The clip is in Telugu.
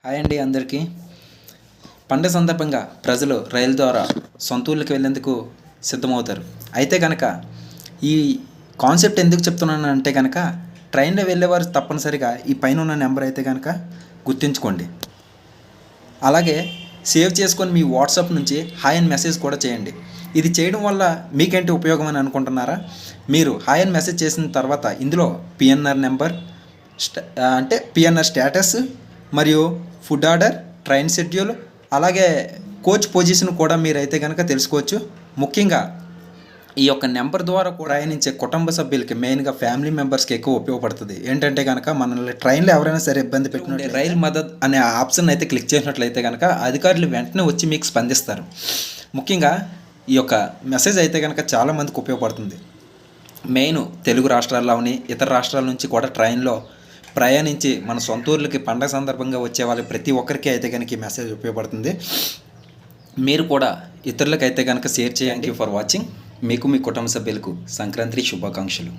హాయ్ అండి అందరికీ. పండగ సందర్భంగా ప్రజలు రైలు ద్వారా సొంత ఊళ్ళకి వెళ్ళేందుకు సిద్ధమవుతారు. అయితే కనుక ఈ కాన్సెప్ట్ ఎందుకు చెప్తున్నాను అంటే కనుక ట్రైన్లో వెళ్ళేవారు తప్పనిసరిగా ఈ పైన ఉన్న నెంబర్ అయితే కనుక గుర్తుంచుకోండి. అలాగే సేవ్ చేసుకొని మీ వాట్సాప్ నుంచి హాయ్ అని మెసేజ్ కూడా చేయండి. ఇది చేయడం వల్ల మీకేంటి ఉపయోగం అని అనుకుంటున్నారా? మీరు హాయ్ అని మెసేజ్ చేసిన తర్వాత ఇందులో పిఎన్ఆర్ నెంబర్ అంటే పిఎన్ఆర్ స్టేటస్ మరియు ఫుడ్ ఆర్డర్, ట్రైన్ షెడ్యూల్, అలాగే కోచ్ పొజిషన్ కూడా మీరైతే కనుక తెలుసుకోవచ్చు. ముఖ్యంగా ఈ యొక్క నెంబర్ ద్వారా కూడా ప్రయాణించే కుటుంబ సభ్యులకి, మెయిన్గా ఫ్యామిలీ మెంబర్స్కి ఎక్కువ ఉపయోగపడుతుంది. ఏంటంటే కనుక మనల్ని ట్రైన్లో ఎవరైనా సరే ఇబ్బంది పెట్టినట్టు రైల్ మదద్ అనే ఆప్షన్ అయితే క్లిక్ చేసినట్లయితే కనుక అధికారులు వెంటనే వచ్చి మీకు స్పందిస్తారు. ముఖ్యంగా ఈ యొక్క మెసేజ్ అయితే కనుక చాలామందికి ఉపయోగపడుతుంది. మెయిన్ తెలుగు రాష్ట్రాల్లోని ఇతర రాష్ట్రాల నుంచి కూడా ట్రైన్లో ప్రయాణించి మన సొంత ఊర్లకి పండగ సందర్భంగా వచ్చే వాళ్ళకి ప్రతి ఒక్కరికి అయితే కనుక ఈ మెసేజ్ ఉపయోగపడుతుంది. మీరు కూడా ఇతరులకైతే కనుక షేర్ చేయండి. For watching. మీకు మీ కుటుంబ సభ్యులకు సంక్రాంతి శుభాకాంక్షలు.